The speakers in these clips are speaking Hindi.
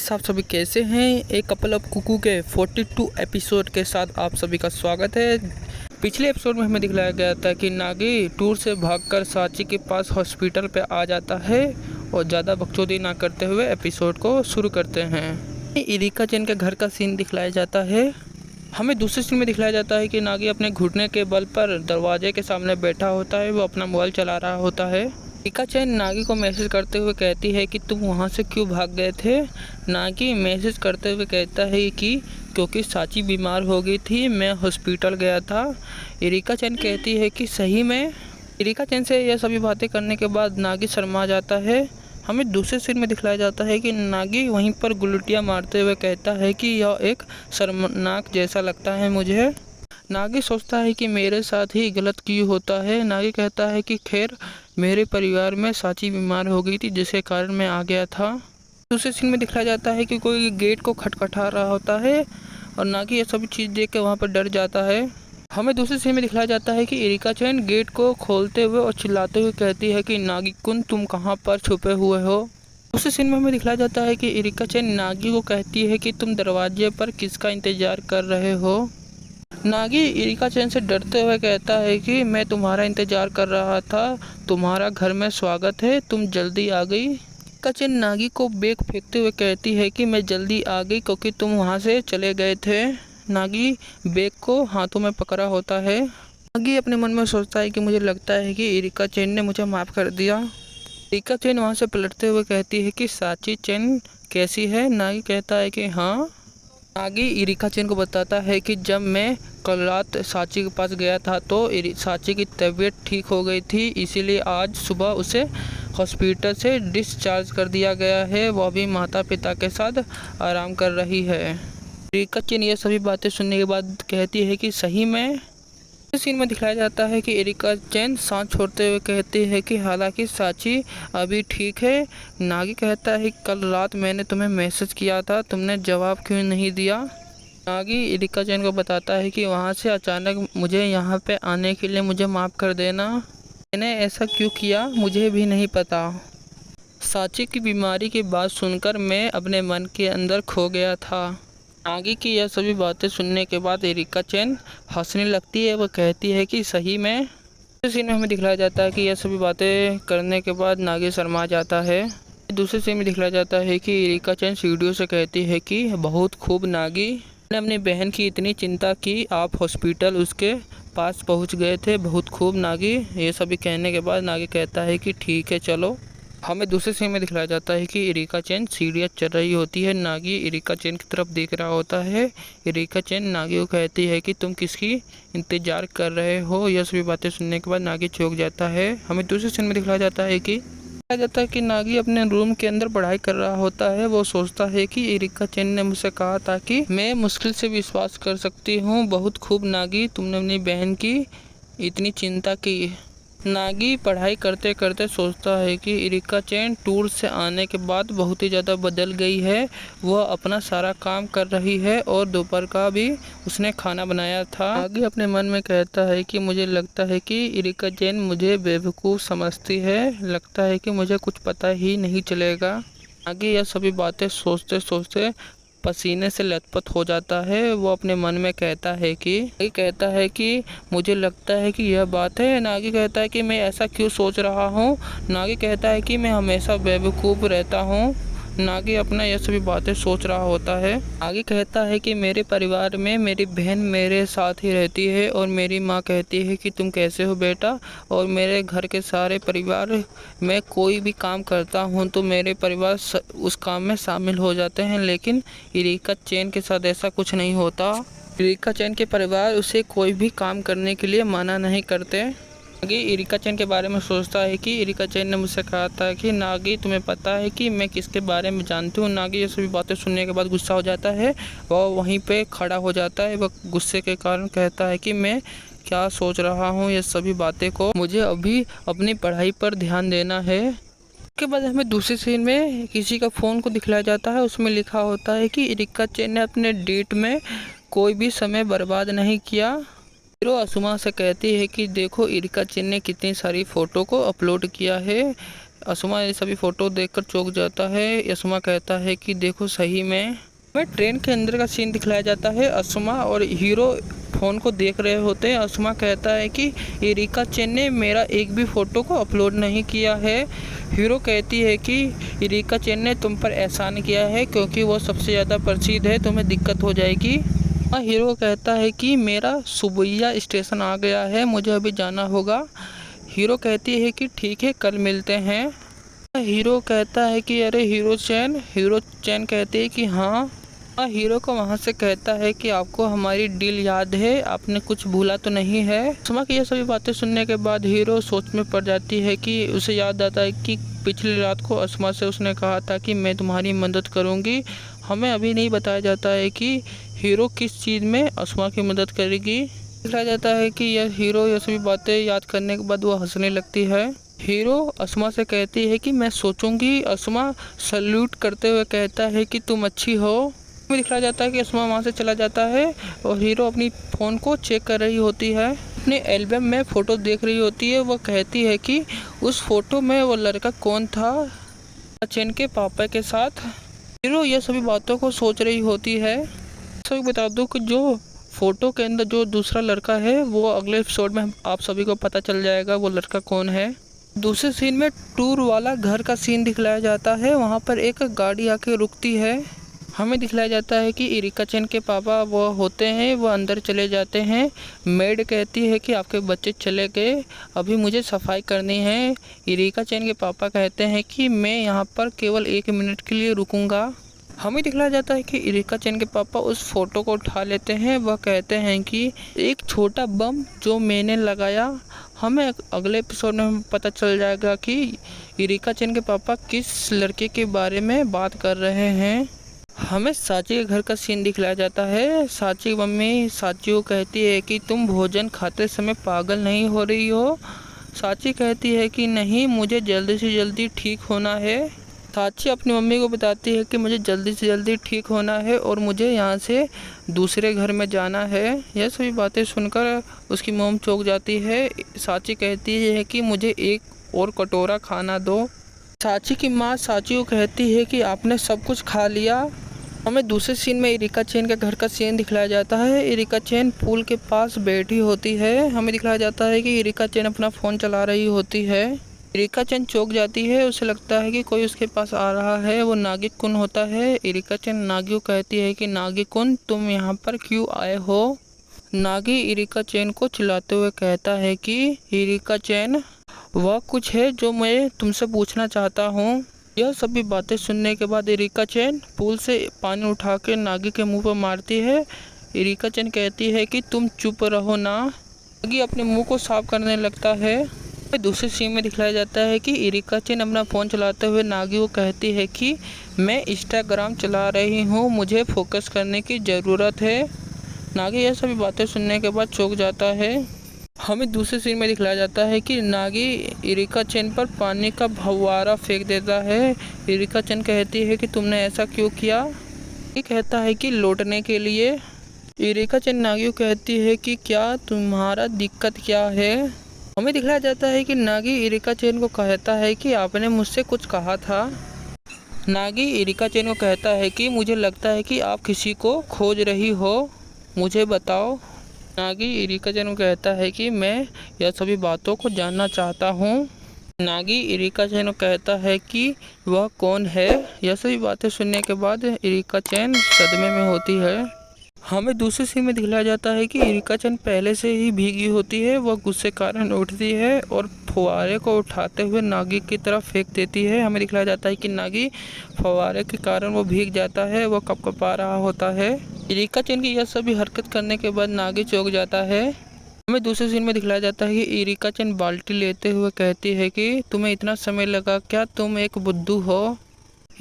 गाइस, आप सभी कैसे हैं। एक कपल ऑफ कुकू के 42 एपिसोड के साथ आप सभी का स्वागत है। पिछले एपिसोड में हमें दिखलाया गया था कि नागी टूर से भागकर साची के पास हॉस्पिटल पे आ जाता है और ज़्यादा बकचोदी ना करते हुए एपिसोड को शुरू करते हैं। इरिका चैन के घर का सीन दिखलाया जाता है। हमें दूसरे सीन में दिखलाया जाता है कि नागी अपने घुटने के बल पर दरवाजे के सामने बैठा होता है। वो अपना मोबाइल चला रहा होता है। इरिका चैन नागी को मैसेज करते हुए कहती है कि तुम वहाँ से क्यों भाग गए थे। नागी मैसेज करते हुए कहता है कि क्योंकि साची बीमार हो गई थी, मैं हॉस्पिटल गया था। इरिका चैन कहती है कि सही में। इरिका चैन से यह सभी बातें करने के बाद नागी शर्मा जाता है। हमें दूसरे सीन में दिखलाया जाता है कि नागी वहीं पर गुलटियाँ मारते हुए कहता है कि यह एक शर्मनाक जैसा लगता है मुझे। नागी सोचता है कि मेरे साथ ही गलत क्यों होता है। नागी कहता है कि खैर, मेरे परिवार में साची बीमार हो गई थी जिसके कारण मैं आ गया था। दूसरे सीन में दिखाया जाता है कि कोई गेट को खटखटा रहा होता है और नागी ये सभी चीज़ देख के वहाँ पर डर जाता है। हमें दूसरे सीन में दिखाया जाता है कि इरिका चैन गेट को खोलते हुए और चिल्लाते हुए कहती है कि नागी कुन, तुम कहाँ पर छुपे हुए हो। दूसरे सीन में हमें दिखाया जाता है कि इरिका चैन नागी को कहती है कि तुम दरवाजे पर किसका इंतजार कर रहे हो। नागी इरिका चैन से डरते हुए कहता है कि मैं तुम्हारा इंतजार कर रहा था, तुम्हारा घर में स्वागत है, तुम जल्दी आ गई। इरिका चैन नागी को बैग फेंकते हुए कहती है कि मैं जल्दी आ गई क्योंकि तुम वहां से चले गए थे। नागी बैग को हाथों में पकड़ा होता है। नागी अपने मन में सोचता है कि मुझे लगता है कि इरिका चैन ने मुझे माफ़ कर दिया। इरिका चैन वहाँ से पलटते हुए कहती है कि साची चैन कैसी है। नागी कहता है कि हाँ। नागी इरिका चैन को बताता है कि जब मैं कल रात साची के पास गया था तो साची की तबीयत ठीक हो गई थी, इसीलिए आज सुबह उसे हॉस्पिटल से डिस्चार्ज कर दिया गया है। वह भी माता पिता के साथ आराम कर रही है। इरिका चैन ये सभी बातें सुनने के बाद कहती है कि सही में। इस सीन में दिखाया जाता है कि इरिका चैन सांस छोड़ते हुए कहती है कि हालांकि साची अभी ठीक है। नागी कहता है कि कल रात मैंने तुम्हें मैसेज किया था, तुमने जवाब क्यों नहीं दिया। नागी इरिका चैन को बताता है कि वहाँ से अचानक मुझे यहाँ पे आने के लिए मुझे माफ़ कर देना। मैंने ऐसा क्यों किया मुझे भी नहीं पता। साची की बीमारी की बात सुनकर मैं अपने मन के अंदर खो गया था। नागी की यह सभी बातें सुनने के बाद इरिका चैन हंसने लगती है। वह कहती है कि सही में। दूसरे सीन में हमें दिखलाया जाता है कि यह सभी बातें करने के बाद नागी शर्मा जाता है। दूसरे सीन में दिखलाया जाता है कि इरिका चैन सीढ़ियों से कहती है कि बहुत खूब नागी, मैंने अपनी बहन की इतनी चिंता की, आप हॉस्पिटल उसके पास पहुंच गए थे, बहुत खूब नागी। ये सभी कहने के बाद नागी कहता है कि ठीक है चलो। हमें दूसरे सीन में दिखलाया जाता है कि इरिका चैन सीढ़ियाँ चढ़ रही होती है। नागी इरिका चैन की तरफ देख रहा होता है। इरिका चैन नागी को कहती है कि तुम किसकी इंतजार कर रहे हो। यह सभी बातें सुनने के बाद नागी चौंक जाता है। हमें दूसरे सीन में दिखलाया जाता है कि नागी अपने रूम के अंदर पढ़ाई कर रहा होता है। वो सोचता है कि इरिका चैन ने मुझसे कहा था कि मैं मुश्किल से विश्वास कर सकती हूँ, बहुत खूब नागी, तुमने अपनी बहन की इतनी चिंता की। नागी पढ़ाई करते करते सोचता है कि इरिका चैन टूर से आने के बाद बहुत ही ज़्यादा बदल गई है। वह अपना सारा काम कर रही है और दोपहर का भी उसने खाना बनाया था। नागी अपने मन में कहता है कि मुझे लगता है कि इरिका चैन मुझे बेवकूफ़ समझती है, लगता है कि मुझे कुछ पता ही नहीं चलेगा। नागी यह सभी बातें सोचते सोचते पसीने से लथपथ हो जाता है। वो अपने मन में कहता है कि मुझे लगता है कि यह बात है। नागी कहता है कि मैं ऐसा क्यों सोच रहा हूँ। नागी कहता है कि मैं हमेशा बेवकूफ़ रहता हूँ। नागी अपना यह सभी बातें सोच रहा होता है। नागी कहता है कि मेरे परिवार में मेरी बहन मेरे साथ ही रहती है और मेरी माँ कहती है कि तुम कैसे हो बेटा, और मेरे घर के सारे परिवार में कोई भी काम करता हूँ तो मेरे परिवार उस काम में शामिल हो जाते हैं, लेकिन इरिका चैन के साथ ऐसा कुछ नहीं होता। इरिका चैन के परिवार उसे कोई भी काम करने के लिए मना नहीं करते। नागी इरिका चैन के बारे में सोचता है कि इरिका चैन ने मुझसे कहा था कि नागी तुम्हें पता है कि मैं किसके बारे में जानती हूँ। नागी ये सभी बातें सुनने के बाद गुस्सा हो जाता है। वह वहीं पे खड़ा हो जाता है। वह गुस्से के कारण कहता है कि मैं क्या सोच रहा हूँ, ये सभी बातें को मुझे अभी अपनी पढ़ाई पर ध्यान देना है। उसके बाद हमें दूसरे सीन में किसी का फ़ोन को दिखलाया जाता है। उसमें लिखा होता है कि इरिका चैन ने अपने डेट में कोई भी समय बर्बाद नहीं किया। हीरो असुमा से कहती है कि देखो इरिका चैन ने कितनी सारी फ़ोटो को अपलोड किया है, असमा ये सभी फ़ोटो देखकर चौंक जाता है। असमा कहता है कि देखो सही में ट्रेन के अंदर का सीन दिखलाया जाता है। असमा और हीरो फ़ोन को देख रहे होते हैं। असमा कहता है कि इरिका चेन ने मेरा एक भी फ़ोटो को अपलोड नहीं किया है। हीरो कहती है कि इरिका चेन ने तुम पर एहसान किया है क्योंकि वो सबसे ज़्यादा प्रसिद्ध है, तुम्हें दिक्कत हो जाएगी। हीरो कहता है कि मेरा सुबैया स्टेशन आ गया है, मुझे अभी जाना होगा। हीरो कहती है कि ठीक है, कल मिलते हैं। हीरो कहता है कि अरे हीरो चैन कहती है कि हाँ। हीरो को वहाँ से कहता है कि आपको हमारी डील याद है, आपने कुछ भूला तो नहीं है। असमा की यह सभी बातें सुनने के बाद हीरो सोच में पड़ जाती है कि उसे याद आता है कि पिछली रात को असमा से उसने कहा था कि मैं तुम्हारी मदद करूँगी। हमें अभी नहीं बताया जाता है कि हीरो किस चीज़ में असमा की मदद करेगी। दिखाया जाता है कि यह हीरो यह सभी बातें याद करने के बाद वो हंसने लगती है। हीरो असमा से कहती है कि मैं सोचूंगी। असमा सल्यूट करते हुए कहता है कि तुम अच्छी हो। दिखाया जाता है कि असमा वहाँ से चला जाता है और हीरो अपनी फ़ोन को चेक कर रही होती है, अपने एल्बम में फ़ोटो देख रही होती है। वह कहती है कि उस फोटो में वो लड़का कौन था, चेन के पापा के साथ। हीरो यह सभी बातों को सोच रही होती है। सभी बता दूं कि जो फ़ोटो के अंदर जो दूसरा लड़का है वो अगले एपिसोड में आप सभी को पता चल जाएगा वो लड़का कौन है। दूसरे सीन में टूर वाला घर का सीन दिखलाया जाता है। वहाँ पर एक गाड़ी आके रुकती है। हमें दिखलाया जाता है कि इरिका चेन के पापा वो होते हैं, वो अंदर चले जाते हैं। मेड कहती है कि आपके बच्चे चले गए, अभी मुझे सफाई करनी है। इरिका चेन के पापा कहते हैं कि मैं यहाँ पर केवल 1 मिनट के लिए रुकूंगा। हमें दिखलाया जाता है कि इरिका चेन के पापा उस फोटो को उठा लेते हैं। वह कहते हैं कि एक छोटा बम जो मैंने लगाया। हमें अगले एपिसोड में पता चल जाएगा कि इरिका चेन के पापा किस लड़के के बारे में बात कर रहे हैं। हमें साची के घर का सीन दिखलाया जाता है। साची की मम्मी साची को कहती है कि तुम भोजन खाते समय पागल नहीं हो रही हो। साची कहती है कि नहीं, मुझे जल्दी से जल्दी ठीक होना है। साची अपनी मम्मी को बताती है कि मुझे जल्दी से जल्दी ठीक होना है और मुझे यहाँ से दूसरे घर में जाना है। यह सभी बातें सुनकर उसकी मॉम चौंक जाती है। साची कहती है कि मुझे एक और कटोरा खाना दो। साची की माँ साची को कहती है कि आपने सब कुछ खा लिया। हमें दूसरे सीन में इरिका चेन के घर का सीन दिखलाया जाता है। इरिका चेन पूल के पास बैठी होती है। हमें दिखलाया जाता है कि इरिका चेन अपना फ़ोन चला रही होती है। इरिका चेन चौंक जाती है, उसे लगता है कि कोई उसके पास आ रहा है। वो नागी कुन होता है। इरिका चेन नागी को कहती है कि नागी कुन, तुम यहाँ पर क्यों आए हो। नागी इरिका चेन को चिल्लाते हुए कहता है कि इरिका चेन, वह कुछ है जो मैं तुमसे पूछना चाहता हूँ। यह सभी बातें सुनने के बाद इरिका चेन पूल से पानी उठा के नागी के मुंह पर मारती है। इरिका चेन कहती है कि तुम चुप रहो ना। नागी अपने मुंह को साफ करने लगता है। दूसरे सीन में दिखलाया जाता है कि इरिका चेन अपना फ़ोन चलाते हुए नागी को कहती है कि मैं इंस्टाग्राम चला रही हूँ, मुझे फोकस करने की ज़रूरत है। नागी यह सभी बातें सुनने के बाद चौंक जाता है। हमें दूसरे सीन में दिखलाया जाता है कि नागी इरिका चेन पर पानी का फव्वारा फेंक देता है। इरिका चेन कहती है कि तुमने ऐसा क्यों किया। ये कहता है कि लौटने के लिए। इरिका चेन नागी को कहती है कि क्या तुम्हारा दिक्कत क्या है। हमें दिखलाया जाता है कि नागी इरिका चेन को कहता है कि आपने मुझसे कुछ कहा था। नागी इरिका चेन को कहता है कि मुझे लगता है कि आप किसी को खोज रही हो, मुझे बताओ। नागी इरिका चेन को कहता है कि मैं यह सभी बातों को जानना चाहता हूँ। नागी इरिका चेन को कहता है कि वह कौन है। यह सभी बातें सुनने के बाद इरिका चेन सदमे में होती है। हमें दूसरे सीन में दिखलाया जाता है कि इरिका चेन पहले से ही भीगी होती है। वह गुस्से के कारण उठती है और फव्वारे को उठाते हुए नागी की तरफ फेंक देती है। हमें दिखलाया जाता है कि नागी फव्वारे के कारण वो भीग जाता है, वह कपकपा रहा होता है। इरिका चेन की यह सभी हरकत करने के बाद नागी चौंक जाता है। हमें दूसरे सीन में दिखलाया जाता है कि इरिका चेन बाल्टी लेते हुए कहती है कि तुम्हें इतना समय लगा, क्या तुम एक बुद्धू हो।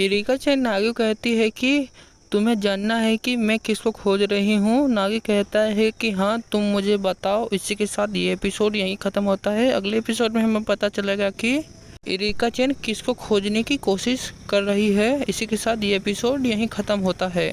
इरिका चेन नागी को कहती है कि तुम्हें जानना है कि मैं किसको खोज रही हूँ। नागी कहता है कि हाँ, तुम मुझे बताओ। इसी के साथ ये एपिसोड यहीं ख़त्म होता है। अगले एपिसोड में हमें पता चलेगा कि इरिका चेन किसको खोजने की कोशिश कर रही है। इसी के साथ ये एपिसोड यहीं ख़त्म होता है।